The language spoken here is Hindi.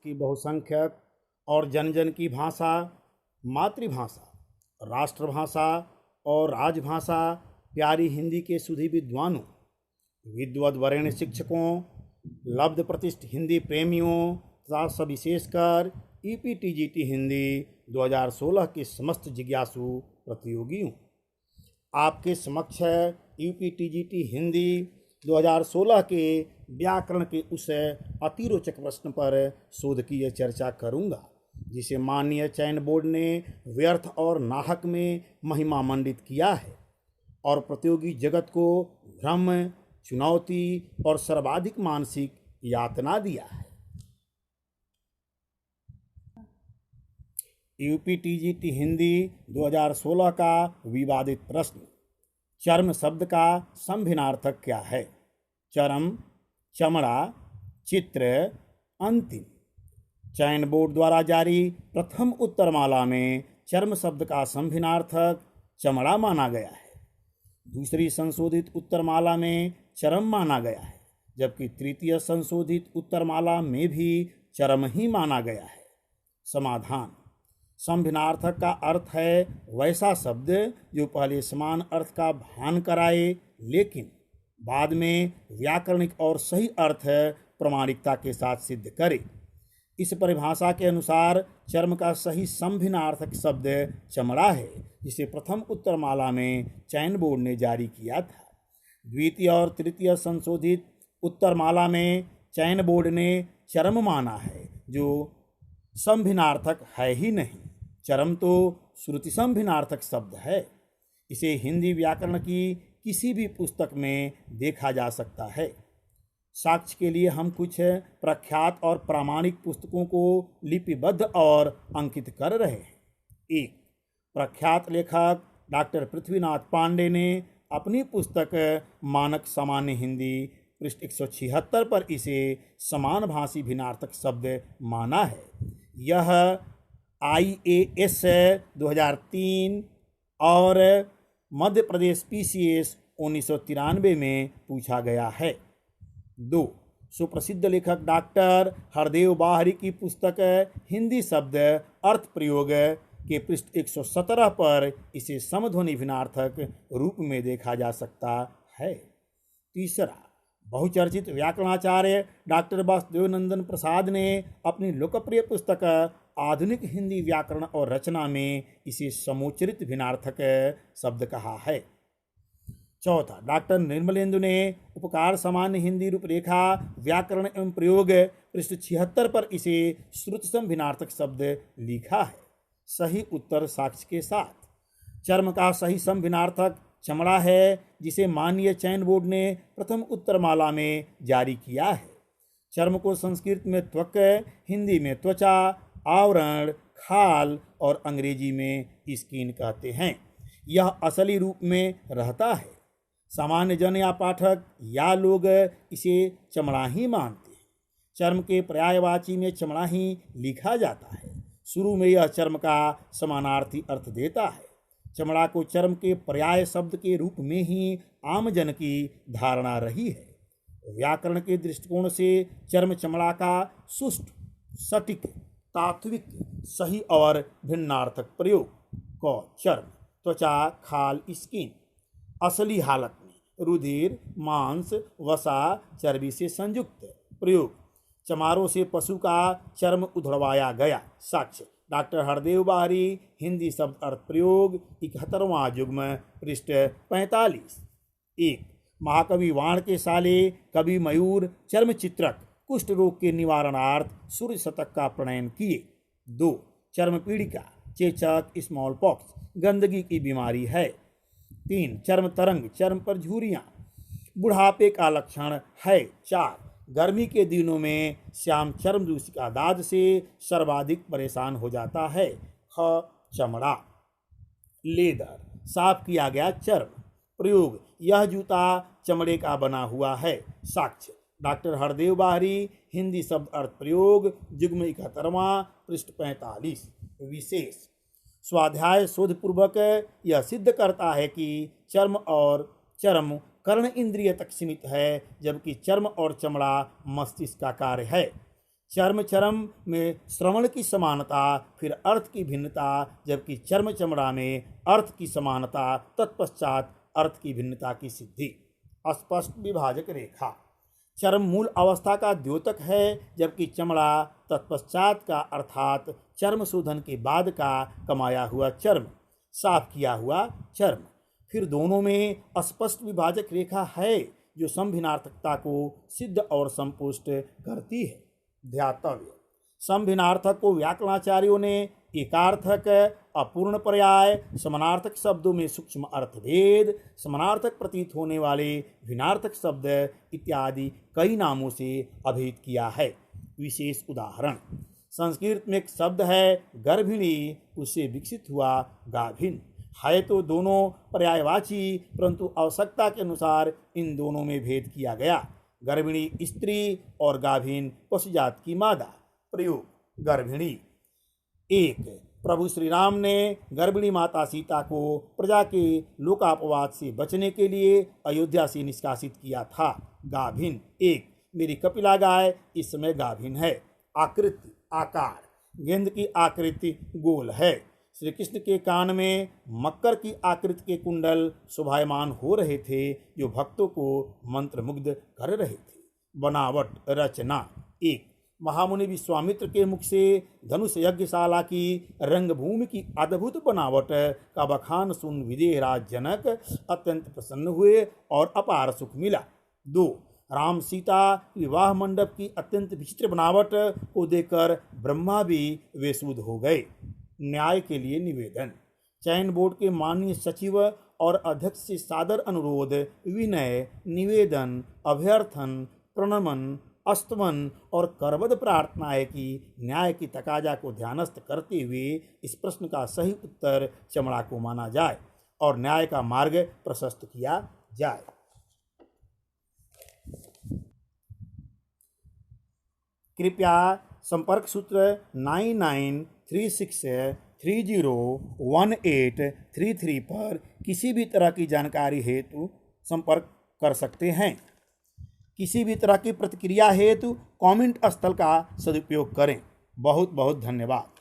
की बहुसंख्यक और जन जन की भाषा, मातृभाषा, राष्ट्रभाषा और राजभाषा प्यारी हिंदी के सुधी विद्वानों, विद्वद वरेण्य शिक्षकों, लब्ध प्रतिष्ठ हिंदी प्रेमियों तथा सविशेषकर ईपीटीजीटी हिंदी 2016 के समस्त जिज्ञासु प्रतियोगियों, आपके समक्ष है यूपीटीजीटी हिंदी 2016 के व्याकरण के उस अतिरोचक प्रश्न पर शोध की यह चर्चा करूंगा जिसे माननीय चयन बोर्ड ने व्यर्थ और नाहक में महिमा मंडित किया है और प्रतियोगी जगत को भ्रम, चुनौती और सर्वाधिक मानसिक यातना दिया है। यूपीटीजीटी हिंदी 2016 का विवादित प्रश्न, चर्म शब्द का संभिन्नार्थक क्या है? चरम, चमड़ा, चित्र, अंतिम। चयन बोर्ड द्वारा जारी प्रथम उत्तरमाला में चर्म शब्द का संभिन्नार्थक चमड़ा माना गया है। दूसरी संशोधित उत्तरमाला में चरम माना गया है, जबकि तृतीय संशोधित उत्तरमाला में भी चरम ही माना गया है। समाधान, संभिन्नार्थक का अर्थ है वैसा शब्द जो पहले समान अर्थ का भान कराए लेकिन बाद में व्याकरणिक और सही अर्थ प्रामाणिकता के साथ सिद्ध करे। इस परिभाषा के अनुसार चर्म का सही संभिन्नार्थक शब्द चमड़ा है, जिसे प्रथम उत्तरमाला में चयन बोर्ड ने जारी किया था। द्वितीय और तृतीय संशोधित उत्तरमाला में चयन बोर्ड ने चरम माना है, जो संभिन्नार्थक है ही नहीं। चरम तो श्रुति संभिन्नार्थक शब्द है। इसे हिंदी व्याकरण की किसी भी पुस्तक में देखा जा सकता है। साक्ष्य के लिए हम कुछ प्रख्यात और प्रामाणिक पुस्तकों को लिपिबद्ध और अंकित कर रहे हैं। एक प्रख्यात लेखक डॉक्टर पृथ्वीनाथ पांडे ने अपनी पुस्तक मानक सामान्य हिंदी पृष्ठ 176 पर इसे समान भाषी भिन्नार्थक शब्द माना है। यह IAS 2003 और मध्य प्रदेश PCS 1993 में पूछा गया है। 2 सुप्रसिद्ध लेखक डॉक्टर हरदेव बाहरी की पुस्तक हिंदी शब्द अर्थ प्रयोग के पृष्ठ 117 पर इसे समध्वनि भिन्नार्थक रूप में देखा जा सकता है। तीसरा, बहुचर्चित व्याकरणाचार्य डॉक्टर वासुदेवनंदन प्रसाद ने अपनी लोकप्रिय पुस्तक आधुनिक हिंदी व्याकरण और रचना में इसे समोच्चरित भिन्नार्थक शब्द कहा है। चौथा, डॉक्टर निर्मलेंदु ने उपकार सामान्य हिंदी रूपरेखा व्याकरण एवं प्रयोग पृष्ठ 76 पर इसे श्रुति संभिन्नार्थक शब्द लिखा है। सही उत्तर साक्ष्य के साथ। चर्म का सही संभिन्नार्थक चमड़ा है, जिसे माननीय चयन बोर्ड ने प्रथम उत्तरमाला में जारी किया है। चर्म को संस्कृत में त्वक, हिंदी में त्वचा, आवरण, खाल और अंग्रेजी में स्किन कहते हैं। यह असली रूप में रहता है। सामान्य जन या पाठक या लोग इसे चमड़ा ही मानते हैं। चर्म के पर्यायवाची में चमड़ा ही लिखा जाता है। शुरू में यह चर्म का समानार्थी अर्थ देता है। चमड़ा को चर्म के पर्याय शब्द के रूप में ही आम जन की धारणा रही है। व्याकरण के दृष्टिकोण से चर्म चमड़ा का सुष्ठु, सटीक, तात्विक, सही और भिन्नार्थक प्रयोग। क चर्म, त्वचा, खाल, स्किन। असली हालत में रुधिर, मांस, वसा, चर्बी से संयुक्त। प्रयोग, चमारों से पशु का चर्म उधड़वाया गया। साक्ष्य, डॉक्टर हरदेव बाहरी हिंदी शब्द अर्थ प्रयोग 71वां युग्म पृष्ठ 45। 1 महाकवि वाण के साले कवि मयूर चर्म चित्रक कुष्ठ रोग के निवारणार्थ सूर्य शतक का प्रणयन किए। 2 चर्म पीड़िका, चेचक, स्मॉल पॉक्स गंदगी की बीमारी है। 3 चर्म तरंग, चर्म पर झुर्रियां बुढ़ापे का लक्षण है। 4 गर्मी के दिनों में श्याम चर्म दूषिका दाद से सर्वाधिक परेशान हो जाता है। ख चमड़ा, लेदर, साफ किया गया चर्म। प्रयोग, यह जूता चमड़े का बना हुआ है। साक्ष्य, डॉक्टर हरदेव बाहरी हिंदी शब्द अर्थ प्रयोग युग्म 71वां पृष्ठ 45। विशेष, स्वाध्याय शोधपूर्वक यह सिद्ध करता है कि चर्म और चर्म कर्ण इंद्रिय तक सीमित है, जबकि चर्म और चमड़ा मस्तिष्क का कार्य है। चर्म चरम में श्रवण की समानता, फिर अर्थ की भिन्नता, जबकि चर्म चमड़ा में अर्थ की समानता, तत्पश्चात अर्थ की भिन्नता की सिद्धि। अस्पष्ट विभाजक रेखा। चर्म मूल अवस्था का द्योतक है, जबकि चमड़ा तत्पश्चात का अर्थात चर्म शोधन के बाद का कमाया हुआ चर्म, साफ किया हुआ चर्म। फिर दोनों में अस्पष्ट विभाजक रेखा है जो संभिन्नार्थकता को सिद्ध और संपुष्ट करती है। ध्यातव्य: संभिन्नार्थक को व्याकरणाचार्यों ने एकार्थक, अपूर्ण पर्याय, समानार्थक शब्दों में सूक्ष्म अर्थभेद, समानार्थक प्रतीत होने वाले भिन्नार्थक शब्द इत्यादि कई नामों से अभेद किया है। विशेष उदाहरण: संस्कृत में एक शब्द है गर्भिणी, उससे विकसित हुआ गाभिन। है तो दोनों पर्यायवाची, परंतु आवश्यकता के अनुसार इन दोनों में भेद किया गया। गर्भिणी स्त्री और गाभिन पशुजात की मादा। प्रयोग: गर्भिणी। 1. प्रभु श्री राम ने गर्भिणी माता सीता को प्रजा के लोकापवाद से बचने के लिए अयोध्या से निष्कासित किया था। गाभिन: 1. मेरी कपिला गाय इस समय गाभिन है। आकृति, आकार: गेंद की आकृति गोल है। श्री कृष्ण के कान में मकर की आकृति के कुंडल शोभायमान हो रहे थे जो भक्तों को मंत्रमुग्ध कर रहे थे। बनावट, रचना: 1. महामुनि विश्वामित्र के मुख से धनुष यज्ञशाला की रंगभूमि की अद्भुत बनावट का बखान सुन विदेह राज जनक अत्यंत प्रसन्न हुए और अपार सुख मिला। 2. राम सीता विवाह मंडप की अत्यंत विचित्र बनावट को देखकर ब्रह्मा भी वेशुद्ध हो गए। न्याय के लिए निवेदन: चयन बोर्ड के माननीय सचिव और अध्यक्ष से सादर अनुरोध, विनय, निवेदन, अभ्यर्थन, प्रणमन, अस्तमन और करबद्ध प्रार्थना है कि न्याय की तकाजा को ध्यानस्थ करते हुए इस प्रश्न का सही उत्तर चमड़ा को माना जाए और न्याय का मार्ग प्रशस्त किया जाए। कृपया संपर्क सूत्र 9936301833 पर किसी भी तरह की जानकारी हेतु संपर्क कर सकते हैं। किसी भी तरह की प्रतिक्रिया हेतु कमेंट स्थल का सदुपयोग करें। बहुत बहुत धन्यवाद।